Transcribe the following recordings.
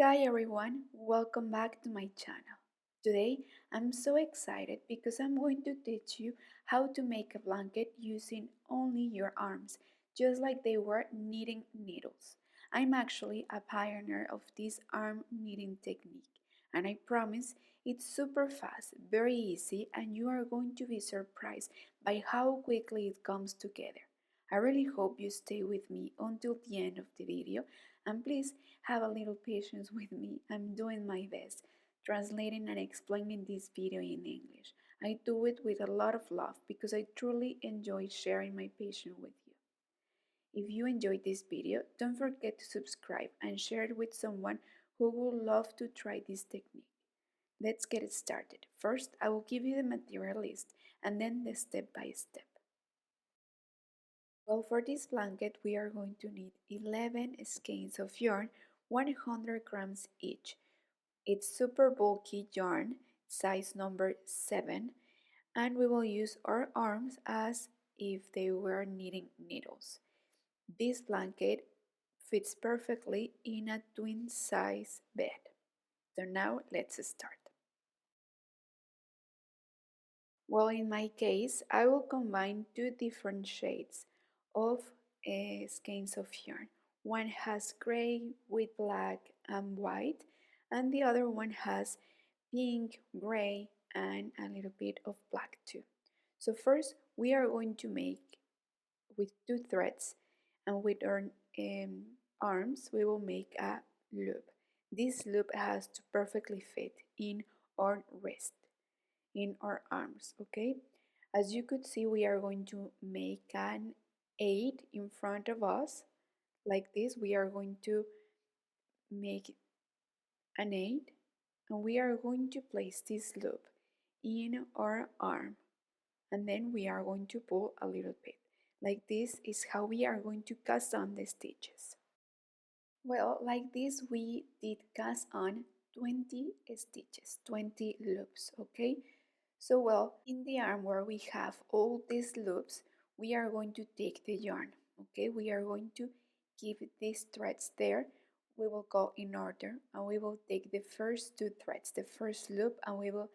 Hi everyone, welcome back to my channel. Today I'm so excited because I'm going to teach you how to make a blanket using only your arms, just like they were knitting needles. I'm actually a pioneer of this arm knitting technique, and I promise it's super fast, very easy, and you are going to be surprised by how quickly it comes together. I really hope you stay with me until the end of the video, and please have a little patience with me. I'm doing my best translating and explaining this video in English. I do it with a lot of love because I truly enjoy sharing my passion with you. If you enjoyed this video, don't forget to subscribe and share it with someone who would love to try this technique. Let's get started. First, I will give you the material list and then the step by step. Well, for this blanket, we are going to need 11 skeins of yarn, 100 grams each. It's super bulky yarn, size number 7, and we will use our arms as if they were knitting needles. This blanket fits perfectly in a twin size bed. So now let's start. Well, in my case, I will combine two different shades of skeins of yarn. One has gray with black and white, and the other one has pink, gray, and a little bit of black too. So first, we are going to make with two threads, and with our arms, we will make a loop. This loop has to perfectly fit in our wrist, in our arms, okay? As you could see, we are going to make an 8 in front of us like this. We are going to make an 8, and we are going to place this loop in our arm, and then we are going to pull a little bit. Like this is how we are going to cast on the stitches. Well, like this we did cast on 20 stitches, 20 loops, okay? So well, in the arm where we have all these loops, we are going to take the yarn, okay? We are going to keep these threads there. We will go in order and we will take the first two threads, the first loop, and we will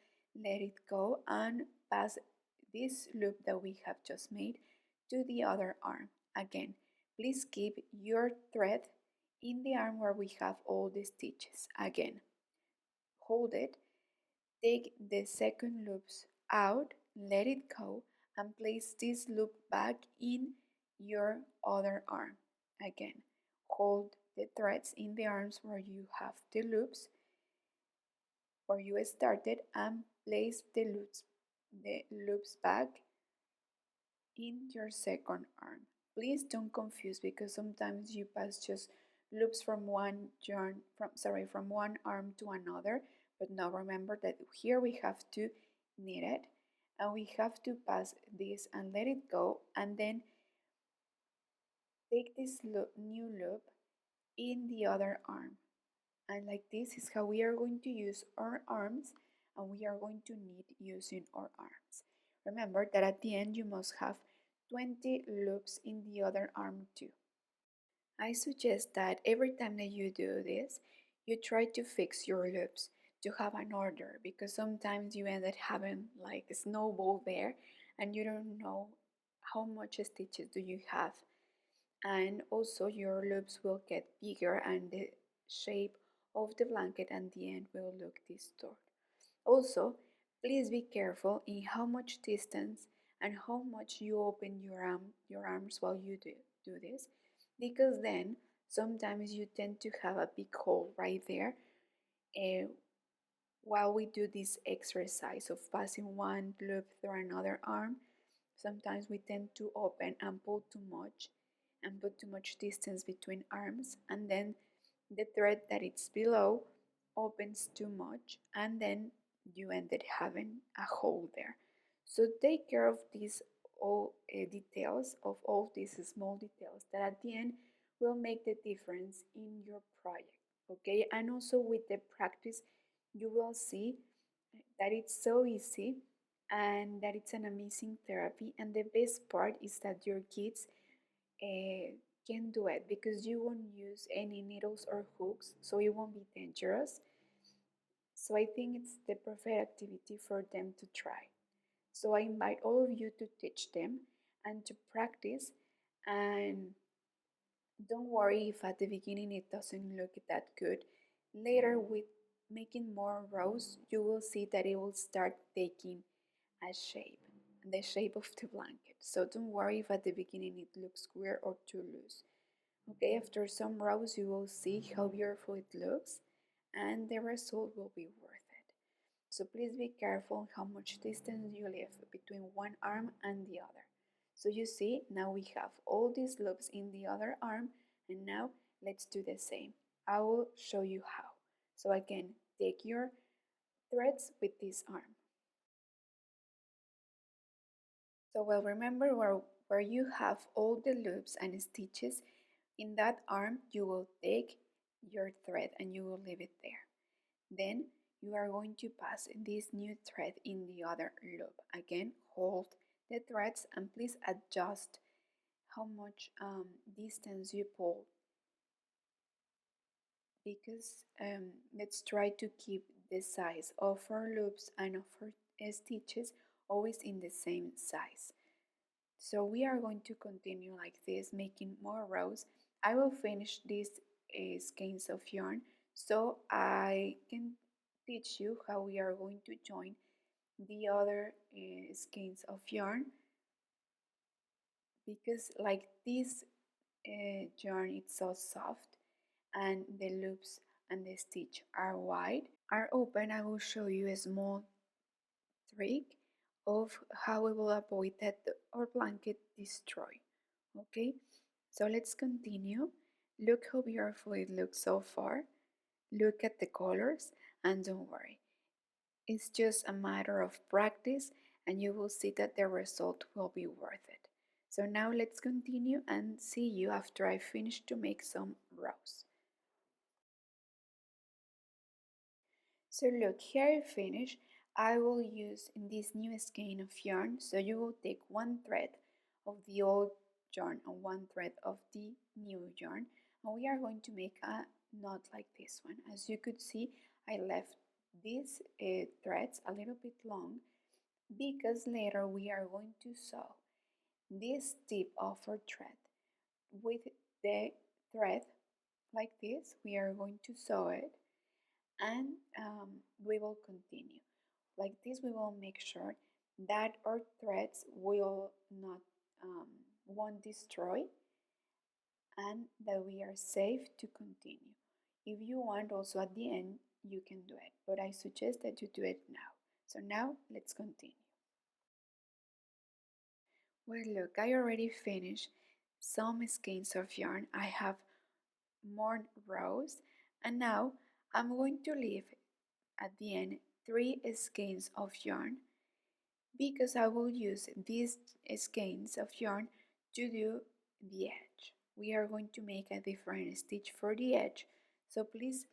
let it go and pass this loop that we have just made to the other arm. Again, please keep your thread in the arm where we have all the stitches. Again, hold it, take the second loops out, let it go, and place this loop back in your other arm. Again, hold the threads in the arms where you have the loops, where you started, and place the loops back in your second arm. Please don't confuse because sometimes you pass just loops from from one arm to another, but now remember that here we have to knit it and we have to pass this and let it go, and then take this new loop in the other arm, and like this is how we are going to use our arms, and we are going to knit using our arms. Remember that at the end you must have 20 loops in the other arm too. I suggest that every time that you do this, you try to fix your loops to have an order, because sometimes you end up having like a snowball there and you don't know how much stitches do you have, and also your loops will get bigger and the shape of the blanket at the end will look distorted. Also, please be careful in how much distance and how much you open your arms while you do this, because then sometimes you tend to have a big hole right there uh, while we do this exercise of passing one loop through another arm. Sometimes we tend to open and pull too much and put too much distance between arms, and then the thread that it's below opens too much, and then you ended having a hole there. So take care of these all details, of all these small details that at the end will make the difference in your project, okay? And also with the practice you will see that it's so easy and that it's an amazing therapy, and the best part is that your kids can do it because you won't use any needles or hooks, so it won't be dangerous. So I think it's the perfect activity for them to try. So I invite all of you to teach them and to practice. And don't worry if at the beginning it doesn't look that good. Later, with making more rows, you will see that it will start taking a shape, the shape of the blanket. So don't worry if at the beginning it looks weird or too loose. Okay, after some rows, you will see how beautiful it looks, and the result will be worth it. So please be careful how much distance you leave between one arm and the other. So you see, now we have all these loops in the other arm, and now let's do the same. I will show you how. So again, take your threads with this arm. So well, remember where you have all the loops and stitches, in that arm you will take your thread and you will leave it there. Then you are going to pass this new thread in the other loop. Again, hold the threads and please adjust how much distance you pull, because let's try to keep the size of our loops and of our stitches always in the same size. So we are going to continue like this, making more rows. I will finish these skeins of yarn so I can teach you how we are going to join the other skeins of yarn, because like this yarn is so soft and the loops and the stitch are open. I will show you a small trick of how we will avoid that our blanket destroy. Okay, so let's continue. Look how beautiful it looks so far. Look at the colors, and don't worry, it's just a matter of practice and you will see that the result will be worth it. So now let's continue and see you after I finish to make some rows. So look, here I finish. I will use in this new skein of yarn, so you will take one thread of the old yarn and one thread of the new yarn, and we are going to make a knot like this one. As you could see, I left these threads a little bit long because later we are going to sew this tip of our thread with the thread like this. We are going to sew it, and we will continue like this. We will make sure that our threads will not won't destroy, and that we are safe to continue. If you want also at the end you can do it, but I suggest that you do it now. So now let's continue. Well, look, I already finished some skeins of yarn. I have more rows, and now I'm going to leave at the end 3 skeins of yarn, because I will use these skeins of yarn to do the edge. We are going to make a different stitch for the edge, so please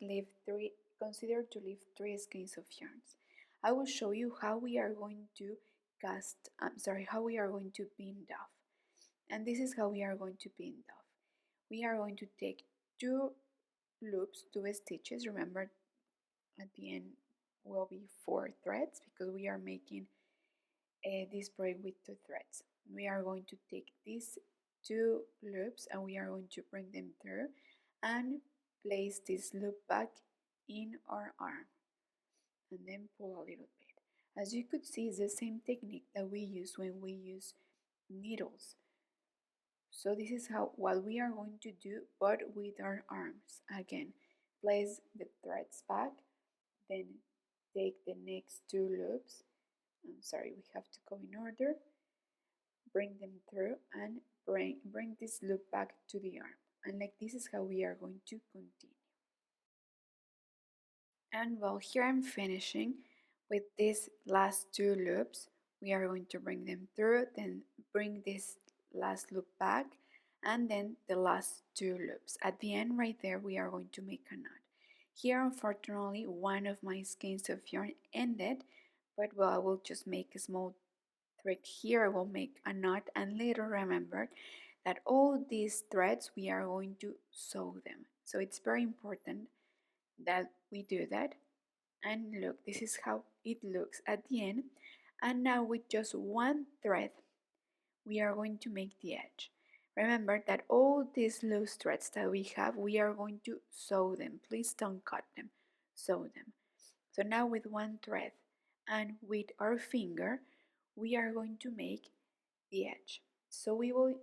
consider to leave 3 skeins of yarns. I will show you how we are going to how we are going to pin off. And this is how we are going to pin off. We are going to take 2 loops, 2 stitches. Remember, at the end will be 4 threads because we are making this braid with 2 threads. We are going to take these 2 loops and we are going to bring them through and place this loop back in our arm and then pull a little bit. As you could see, it's the same technique that we use when we use needles. So this is what we are going to do, but with our arms. Again, place the threads back, then take the next 2 loops. I'm sorry, we have to go in order. Bring them through and bring this loop back to the arm. And like this is how we are going to continue. And well, here I'm finishing with these last 2 loops. We are going to bring them through, then bring this last loop back, and then the last 2 loops. At the end right there, we are going to make a knot. Here, unfortunately, one of my skeins of yarn ended, but well, I will just make a small trick here. I will make a knot, and later remember that all these threads we are going to sew them. So it's very important that we do that. And look, this is how it looks at the end. And now with just one thread, we are going to make the edge. Remember that all these loose threads that we have, we are going to sew them. Please don't cut them, sew them. So now with one thread and with our finger, we are going to make the edge. So we will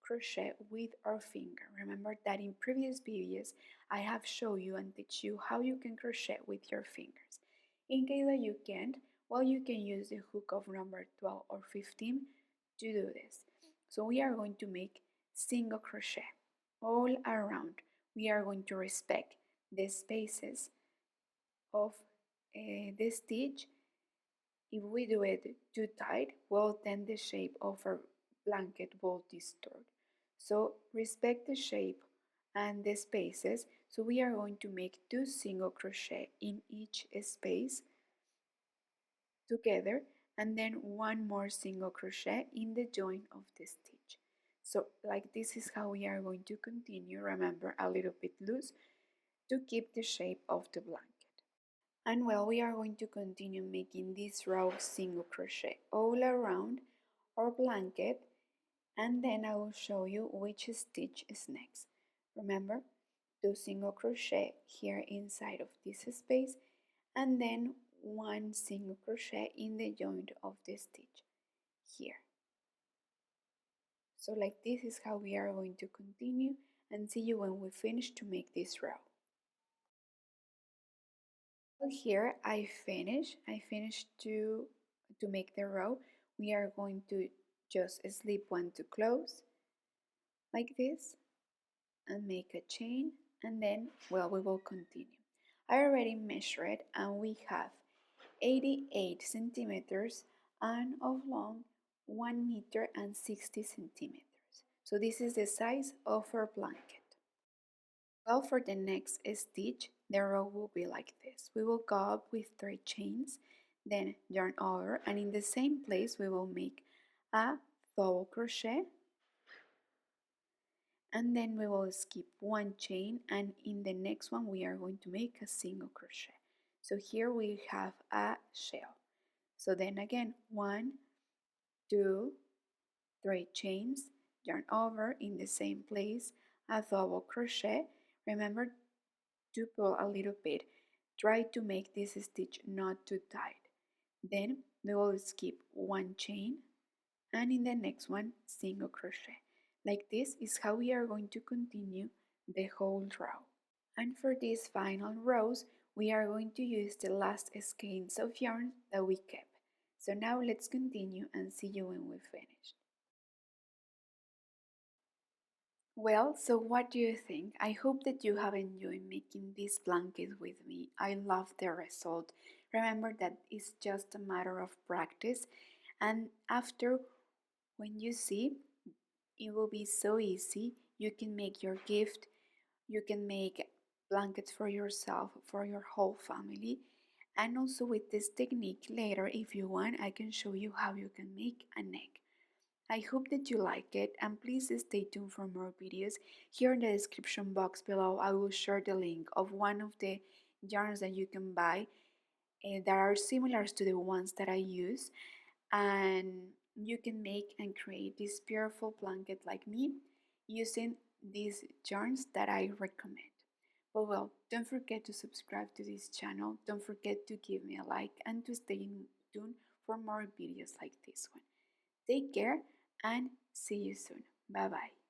crochet with our finger. Remember that in previous videos, I have shown you and teach you how you can crochet with your fingers. In case that you can't, well, you can use the hook of number 12 or 15 to do this. So we are going to make single crochet all around. We are going to respect the spaces of the stitch. If we do it too tight, well, then the shape of our blanket will distort. So respect the shape and the spaces. So we are going to make 2 single crochet in each space together, and then 1 more single crochet in the joint of the stitch. So like this is how we are going to continue. Remember, a little bit loose to keep the shape of the blanket. And well, we are going to continue making this row of single crochet all around our blanket, and then I will show you which stitch is next. Remember, 2 single crochet here inside of this space, and then 1 single crochet in the joint of the stitch here. So like this is how we are going to continue, and see you when we finish to make this row. Here I finished to make the row. We are going to just slip 1 to close like this and make a chain, and then well, we will continue. I already measured and we have 88 centimeters and of long 1 meter and 60 centimeters. So this is the size of our blanket. Well, for the next stitch, the row will be like this. We will go up with 3 chains, then yarn over, and in the same place we will make a double crochet, and then we will skip 1 chain, and in the next one we are going to make a single crochet. So here we have a shell. So then again, 1, 2, 3 chains, yarn over, in the same place a double crochet. Remember to pull a little bit. Try to make this stitch not too tight. Then we will skip 1 chain, and in the next one single crochet. Like this is how we are going to continue the whole row. And for these final rows, we are going to use the last skeins of yarn that we kept. So now let's continue and see you when we finish. Well, so what do you think? I hope that you have enjoyed making this blanket with me. I love the result. Remember that it's just a matter of practice, and after, when you see, it will be so easy. You can make your gift, you can make blankets for yourself, for your whole family. And also with this technique later, if you want, I can show you how you can make a neck. I hope that you like it, and please stay tuned for more videos. Here in the description box below I will share the link of one of the yarns that you can buy that are similar to the ones that I use, and you can make and create this beautiful blanket like me using these yarns that I recommend. But well, don't forget to subscribe to this channel, don't forget to give me a like, and to stay tuned for more videos like this one. Take care and see you soon. Bye bye.